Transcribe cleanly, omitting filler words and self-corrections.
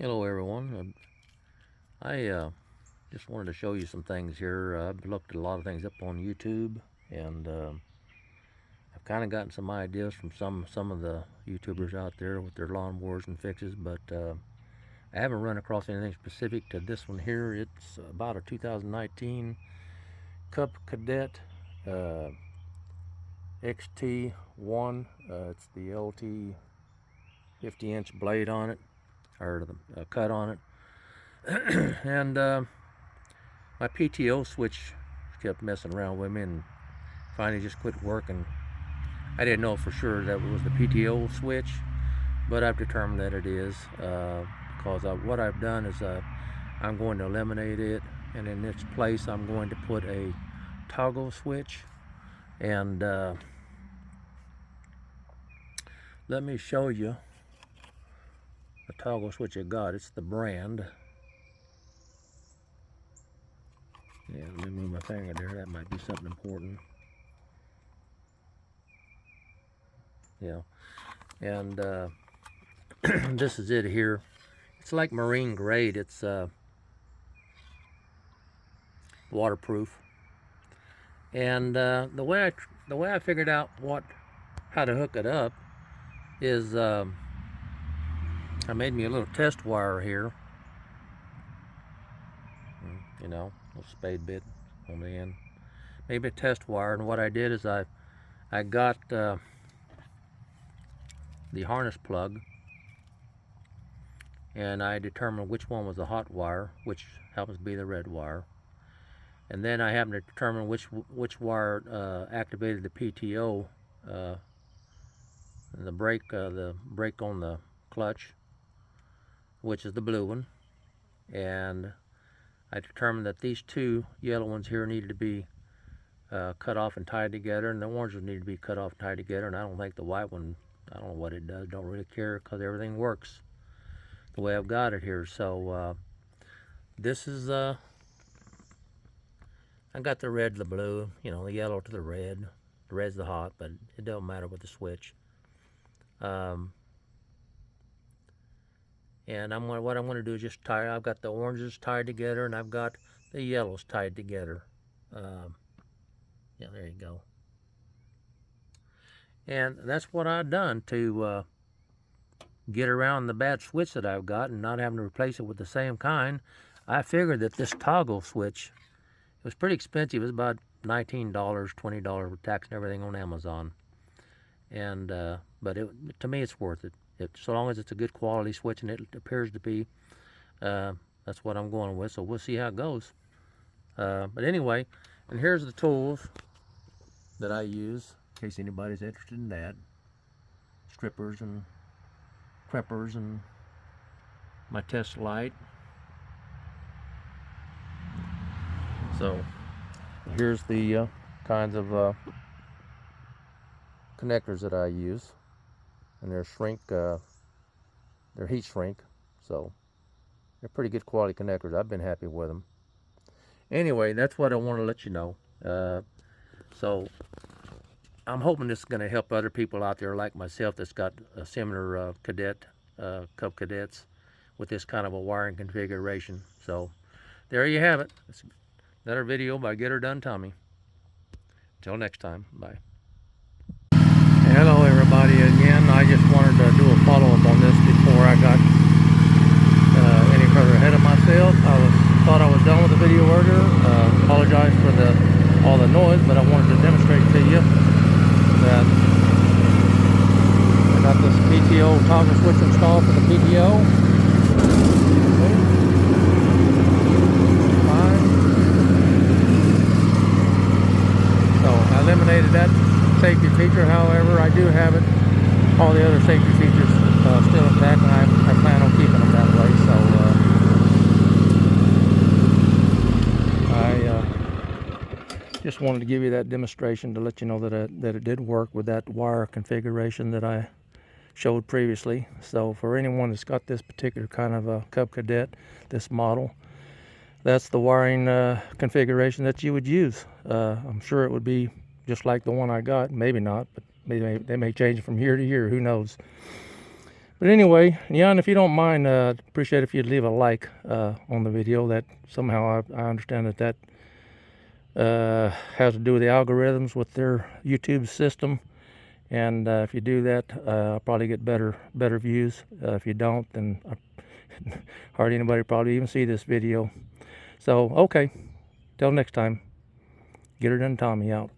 Hello everyone. I just wanted to show you some things here. I've looked at a lot of things up on YouTube, and I've kind of gotten some ideas from some of the YouTubers out there with their lawnmowers and fixes, but I haven't run across anything specific to this one here. It's about a 2019 Cadet XT1. It's the LT 50-inch blade on it, or the cut on it. And my PTO switch kept messing around with me and finally just quit working. I didn't know for sure that it was the PTO switch, but I've determined that it is, because what I've done is I'm going to eliminate it, and in its place I'm going to put a toggle switch. And let me show you the toggle switch I got. It's the brand. Yeah, let me move my finger there. That might be something important. Yeah, and this is it here. It's like marine grade. It's waterproof. And the way I figured out how to hook it up is I made me a little test wire here. You know, a little spade bit on the end. Maybe a test wire. And what I did is I got the harness plug, and I determined which one was the hot wire, which happens to be the red wire. And then I happened to determine which wire activated the PTO, and the brake on the clutch, which is the blue one. And I determined that these two yellow ones here needed to be cut off and tied together, and the orange ones need to be cut off and tied together. And I don't think the white one, I don't know what it does, don't really care, because everything works the way I've got it here. So this is I got the red to the blue, you know, the yellow to the red. The red's the hot, but it don't matter with the switch. And what I'm going to do is just tie. I've got the oranges tied together, and I've got the yellows tied together. Yeah, there you go. And that's what I've done to get around the bad switch that I've got and not having to replace it with the same kind. I figured that this toggle switch, it was pretty expensive. It was about $19, $20 with tax and everything on Amazon. And but to me, it's worth it. So long as it's a good quality switch, and it appears to be, that's what I'm going with. So we'll see how it goes. But anyway, and here's the tools that I use in case anybody's interested in that. Strippers and crimpers and my test light. So here's the kinds of connectors that I use, and they're heat shrink, so they're pretty good quality connectors. I've been happy with them. Anyway, that's what I want to let you know. So I'm hoping this is going to help other people out there like myself that's got a similar Cub Cadets with this kind of a wiring configuration. So there you have it. It's another video by Get Her Done Tommy. Until next time, bye. Hello everybody again. I just wanted to do a follow-up on this before I got any further ahead of myself. Thought I was done with the video earlier. Apologize for all the noise, but I wanted to demonstrate to you that I got this PTO toggle switch installed for the PTO. Fine. So I eliminated that safety feature. However, I do have all the other safety features still intact, and I plan on keeping them that way. So I just wanted to give you that demonstration to let you know that it did work with that wire configuration that I showed previously. So for anyone that's got this particular kind of a Cub Cadet, this model, that's the wiring configuration that you would use. I'm sure it would be just like the one I got. Maybe not, but maybe they may change from year to year. Who knows? But anyway, Jan, if you don't mind, appreciate if you'd leave a like on the video. That somehow I understand that has to do with the algorithms with their YouTube system. And if you do that, I'll probably get better views. If you don't, then hardly anybody probably even see this video. So, okay, till next time, Get Her Done Tommy out.